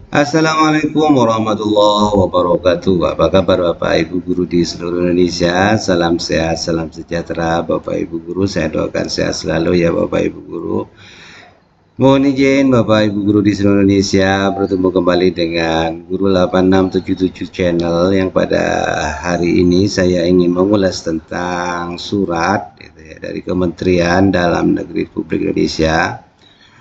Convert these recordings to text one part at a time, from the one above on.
Assalamualaikum warahmatullahi wabarakatuh. Apa kabar Bapak Ibu guru di seluruh Indonesia? Salam sehat, salam sejahtera Bapak Ibu guru. Saya doakan sehat selalu ya Bapak Ibu guru. Mohon izin Bapak Ibu guru di seluruh Indonesia bertemu kembali dengan Guru 8677 Channel yang pada hari ini saya ingin mengulas tentang surat gitu ya, dari Kementerian Dalam Negeri Republik Indonesia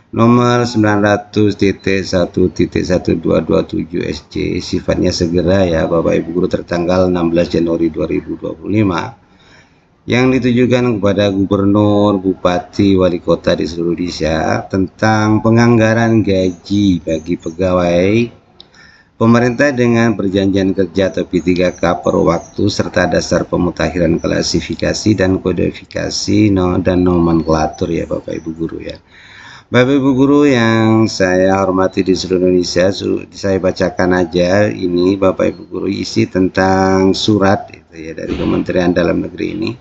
nomor 900.1.1227 SC, sifatnya segera ya Bapak Ibu guru, tertanggal 16 Januari 2025, yang ditujukan kepada gubernur, bupati, wali kota di seluruh Indonesia tentang penganggaran gaji bagi pegawai pemerintah dengan perjanjian kerja atau P3K per waktu serta dasar pemutakhiran klasifikasi dan kodifikasi dan nomenklatur ya Bapak Ibu guru ya. Bapak Ibu guru yang saya hormati di seluruh Indonesia, saya bacakan aja ini Bapak Ibu guru isi tentang surat itu ya dari Kementerian Dalam Negeri ini.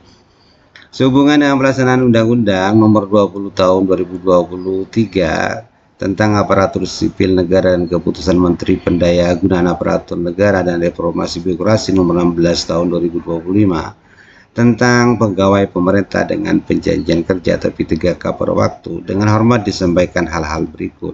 Sehubungan dengan pelaksanaan Undang-Undang Nomor 20 Tahun 2023 tentang aparatur sipil negara dan keputusan Menteri Pendayagunaan Aparatur Negara dan Reformasi Birokrasi Nomor 16 Tahun 2025 tentang pegawai pemerintah dengan perjanjian kerja atau P3K per waktu, dengan hormat disampaikan hal-hal berikut.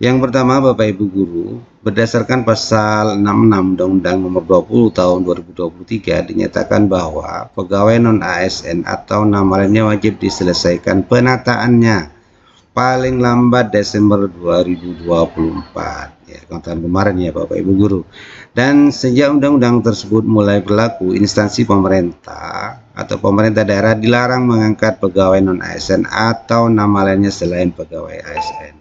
Yang pertama Bapak Ibu guru, berdasarkan pasal 66 Undang-Undang Nomor 20 Tahun 2023 dinyatakan bahwa pegawai non-ASN atau nama lainnya wajib diselesaikan penataannya paling lambat Desember 2024 ya, tahun kemarin ya Bapak Ibu guru. Dan sejak undang-undang tersebut mulai berlaku, instansi pemerintah atau pemerintah daerah dilarang mengangkat pegawai non-ASN atau nama lainnya selain pegawai ASN.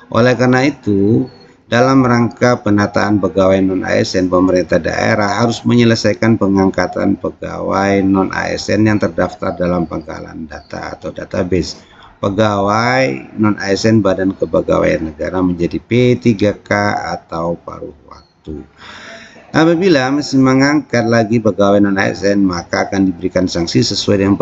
Oleh karena itu, dalam rangka penataan pegawai non-ASN, pemerintah daerah harus menyelesaikan pengangkatan pegawai non-ASN yang terdaftar dalam pangkalan data atau database pegawai non-ASN Badan Kepegawaian Negara menjadi P3K atau paruh waktu. Apabila masih mengangkat lagi pegawai non-ASN, maka akan diberikan sanksi sesuai dengan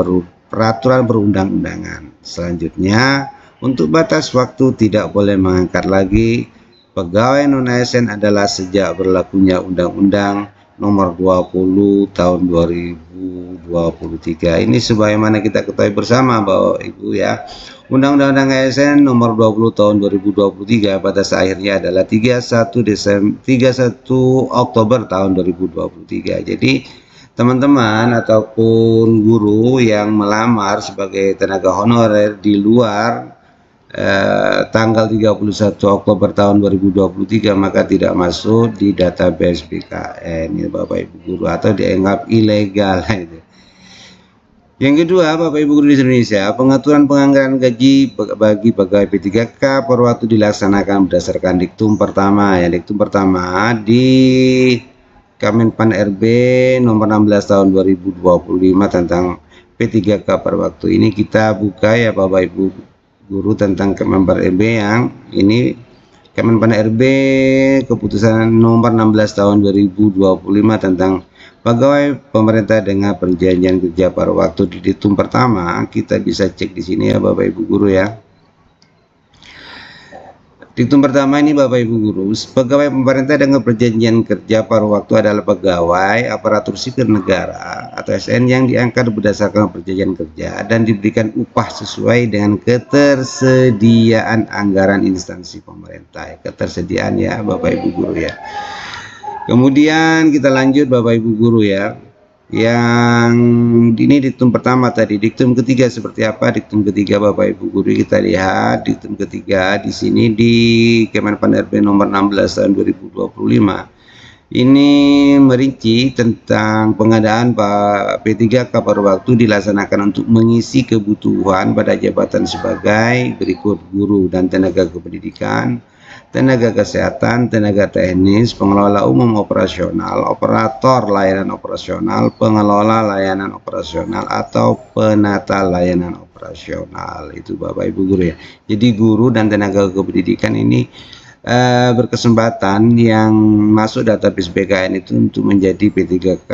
peraturan perundang-undangan. Selanjutnya, untuk batas waktu tidak boleh mengangkat lagi pegawai non-ASN adalah sejak berlakunya Undang-Undang Nomor 20 Tahun 2023. Ini sebagaimana kita ketahui bersama Bapak Ibu ya. Undang-Undang ASN Nomor 20 Tahun 2023 batas akhirnya adalah 31 Oktober tahun 2023. Jadi teman-teman ataupun guru yang melamar sebagai tenaga honorer di luar tanggal 31 Oktober tahun 2023 maka tidak masuk di database BKN ya Bapak Ibu guru, atau dianggap ilegal itu. Yang kedua, Bapak Ibu guru di Indonesia, pengaturan penganggaran gaji bagi pegawai P3K per waktu dilaksanakan berdasarkan diktum pertama ya. Diktum pertama di Kemenpan RB nomor 16 tahun 2025 tentang P3K per waktu. Ini kita buka ya Bapak Ibu guru tentang Kemenpan RB yang ini Kemenpan RB keputusan nomor 16 tahun 2025 tentang pegawai pemerintah dengan perjanjian kerja paruh waktu. Di diktum pertama kita bisa cek di sini ya Bapak Ibu guru ya. Diktum pertama ini Bapak Ibu guru, pegawai pemerintah dengan perjanjian kerja paruh waktu adalah pegawai aparatur sipil negara atau ASN yang diangkat berdasarkan perjanjian kerja dan diberikan upah sesuai dengan ketersediaan anggaran instansi pemerintah. Ketersediaan ya Bapak Ibu guru ya. Kemudian kita lanjut Bapak Ibu guru ya. Yang ini diktum pertama tadi. Diktum ketiga seperti apa? Diktum ketiga Bapak Ibu guru kita lihat diktum ketiga di sini di Kemenpan RB nomor 16 tahun 2025. Ini merinci tentang pengadaan P3K per waktu dilaksanakan untuk mengisi kebutuhan pada jabatan sebagai berikut: guru dan tenaga kependidikan, tenaga kesehatan, tenaga teknis, pengelola umum operasional, operator layanan operasional, pengelola layanan operasional, atau penata layanan operasional. Itu Bapak Ibu guru ya. Jadi guru dan tenaga kependidikan ini berkesempatan yang masuk database BKN itu untuk menjadi P3K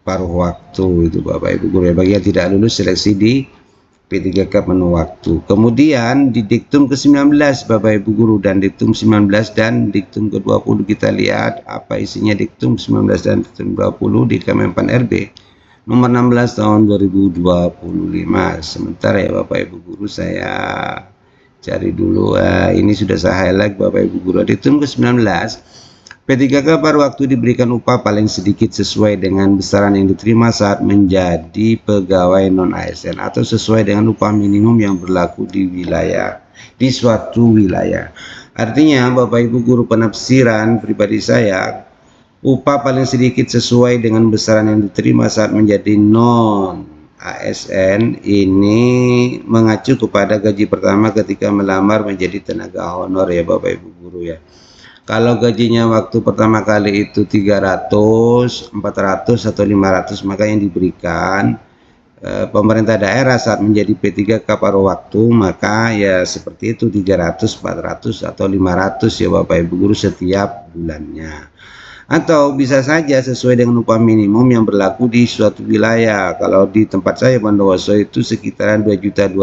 paruh waktu itu Bapak Ibu guru ya. Bagi yang tidak lulus seleksi di P3K penuh waktu. Kemudian di diktum ke-19 Bapak Ibu Guru dan diktum 19 dan diktum ke-20 kita lihat apa isinya diktum 19 dan diktum 20 di Kemenpan RB nomor 16 tahun 2025. Sebentar ya Bapak Ibu Guru, saya cari dulu. Ini sudah saya highlight Bapak Ibu Guru. Diktum ke-19, P3K per waktu diberikan upah paling sedikit sesuai dengan besaran yang diterima saat menjadi pegawai non-ASN atau sesuai dengan upah minimum yang berlaku di suatu wilayah. Artinya Bapak Ibu Guru, penafsiran pribadi saya, upah paling sedikit sesuai dengan besaran yang diterima saat menjadi non-ASN ini mengacu kepada gaji pertama ketika melamar menjadi tenaga honor ya Bapak Ibu Guru ya. Kalau gajinya waktu pertama kali itu 300, 400 atau 500, maka yang diberikan pemerintah daerah saat menjadi P3K paruh waktu maka ya seperti itu 300, 400 atau 500 ya Bapak Ibu Guru setiap bulannya. Atau bisa saja sesuai dengan upah minimum yang berlaku di suatu wilayah. Kalau di tempat saya Bondowoso itu sekitaran 2.250.000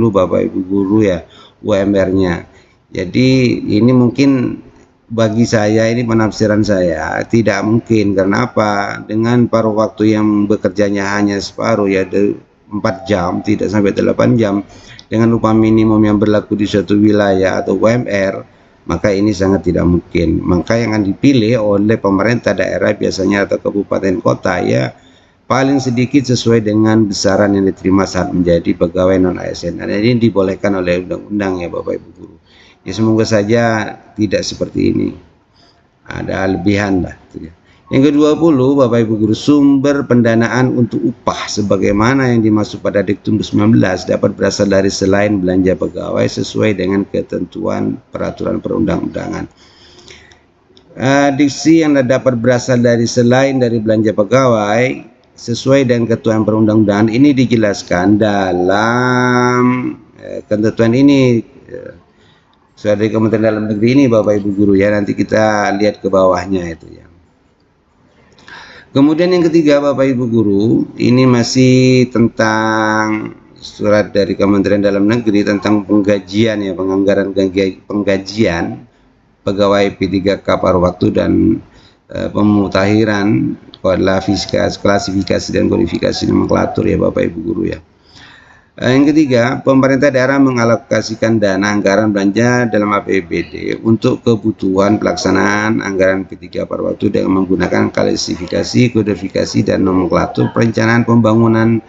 Bapak Ibu Guru ya UMR-nya. Jadi ini mungkin bagi saya, ini penafsiran saya, tidak mungkin. Karena apa? Dengan paruh waktu yang bekerjanya hanya separuh ya 4 jam, tidak sampai 8 jam, dengan upah minimum yang berlaku di suatu wilayah atau UMR, maka ini sangat tidak mungkin. Maka yang akan dipilih oleh pemerintah daerah biasanya atau kabupaten kota ya paling sedikit sesuai dengan besaran yang diterima saat menjadi pegawai non-ASN. Dan ini dibolehkan oleh undang-undang ya Bapak Ibu Guru. Ya semoga saja tidak seperti ini, ada lebihan lah gitu ya. Yang ke-20 Bapak Ibu Guru, sumber pendanaan untuk upah sebagaimana yang dimaksud pada diktum 19 dapat berasal dari selain belanja pegawai sesuai dengan ketentuan peraturan perundang-undangan. Diksi yang dapat berasal dari selain dari belanja pegawai sesuai dengan ketentuan perundang-undangan ini dijelaskan dalam ketentuan ini sudah dari Kementerian Dalam Negeri ini Bapak Ibu Guru ya, nanti kita lihat ke bawahnya itu ya. Kemudian yang ketiga Bapak Ibu Guru, ini masih tentang surat dari Kementerian Dalam Negeri tentang penggajian ya, penganggaran penggajian pegawai P3K paruh waktu dan pemutahiran klasifikasi dan kodifikasi nomenklatur ya Bapak Ibu Guru ya. Yang ketiga, pemerintah daerah mengalokasikan dana anggaran belanja dalam APBD untuk kebutuhan pelaksanaan anggaran P3K paruh waktu dengan menggunakan klasifikasi, kodifikasi, dan nomenklatur perencanaan pembangunan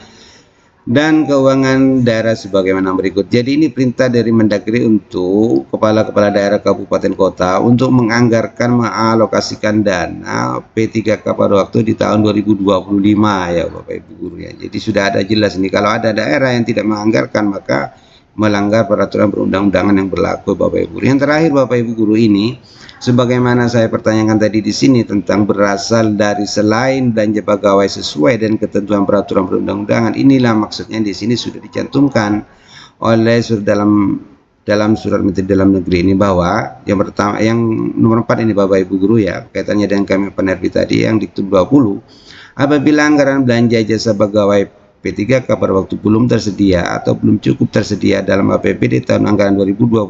dan keuangan daerah sebagaimana berikut. Jadi ini perintah dari Mendagri untuk kepala-kepala daerah kabupaten kota untuk menganggarkan mengalokasikan dana P3K paruh waktu di tahun 2025 ya Bapak Ibu Guru ya. Jadi sudah ada jelas ini, kalau ada daerah yang tidak menganggarkan maka melanggar peraturan perundang-undangan yang berlaku Bapak Ibu Guru. Yang terakhir Bapak Ibu Guru, ini sebagaimana saya pertanyakan tadi di sini tentang berasal dari selain belanja pegawai sesuai dan ketentuan peraturan perundang-undangan, inilah maksudnya di sini sudah dicantumkan oleh dalam surat Menteri Dalam Negeri ini, bahwa yang pertama, yang nomor 4 ini Bapak Ibu Guru ya, kaitannya dengan Kemenpan RB tadi yang diktum 20, apabila anggaran belanja jasa pegawai P3K pada waktu belum tersedia atau belum cukup tersedia dalam APBD tahun anggaran 2025,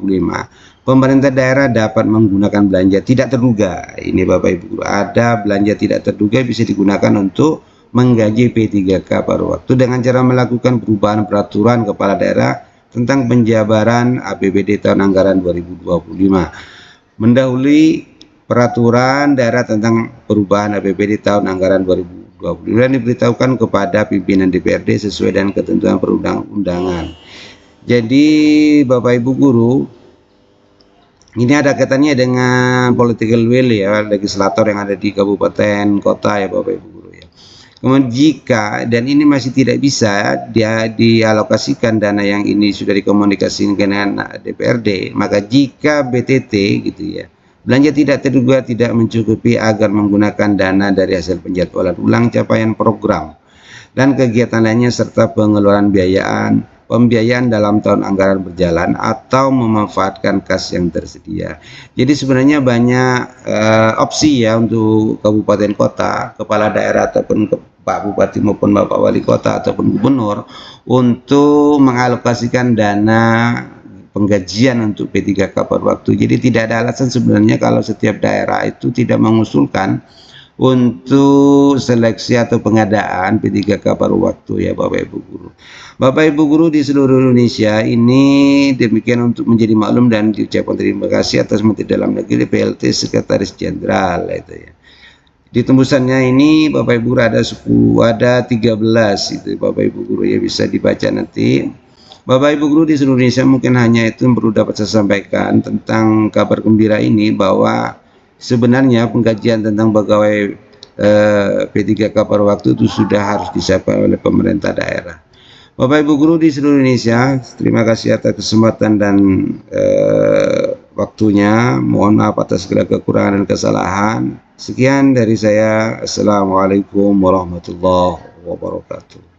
pemerintah daerah dapat menggunakan belanja tidak terduga. Ini Bapak Ibu Guru, ada belanja tidak terduga bisa digunakan untuk menggaji P3K paruh waktu dengan cara melakukan perubahan peraturan kepala daerah tentang penjabaran APBD tahun anggaran 2025, mendahului peraturan daerah tentang perubahan APBD tahun anggaran 2020 dan diberitahukan kepada pimpinan DPRD sesuai dengan ketentuan perundang-undangan. Jadi Bapak Ibu Guru, ini ada kaitannya dengan political will ya, legislator yang ada di kabupaten kota ya Bapak Ibu Guru ya. Kemudian jika, dan ini masih tidak bisa dia dialokasikan dana yang ini sudah dikomunikasikan dengan DPRD, maka jika BTT gitu ya, belanja tidak terduga tidak mencukupi agar menggunakan dana dari hasil penjadwalan ulang capaian program dan kegiatan lainnya serta pengeluaran pembiayaan dalam tahun anggaran berjalan atau memanfaatkan kas yang tersedia. Jadi sebenarnya banyak opsi ya untuk kabupaten kota, kepala daerah ataupun Pak Bupati maupun Bapak Wali Kota ataupun Gubernur untuk mengalokasikan dana penggajian untuk P3K per waktu. Jadi tidak ada alasan sebenarnya kalau setiap daerah itu tidak mengusulkan untuk seleksi atau pengadaan P3K paruh waktu ya Bapak Ibu Guru. Bapak Ibu Guru di seluruh Indonesia ini demikian untuk menjadi maklum dan diucapkan terima kasih atas Menteri Dalam Negeri PLT Sekretaris Jenderal itu ya. Di tembusannya ini Bapak Ibu Guru ada 13 itu Bapak Ibu Guru ya, bisa dibaca nanti. Bapak Ibu Guru di seluruh Indonesia, mungkin hanya itu yang perlu dapat saya sampaikan tentang kabar gembira ini, bahwa sebenarnya pengkajian tentang pegawai P3K per waktu itu sudah harus disiapkan oleh pemerintah daerah. Bapak Ibu Guru di seluruh Indonesia, terima kasih atas kesempatan dan waktunya. Mohon maaf atas segala kekurangan dan kesalahan. Sekian dari saya. Assalamualaikum warahmatullahi wabarakatuh.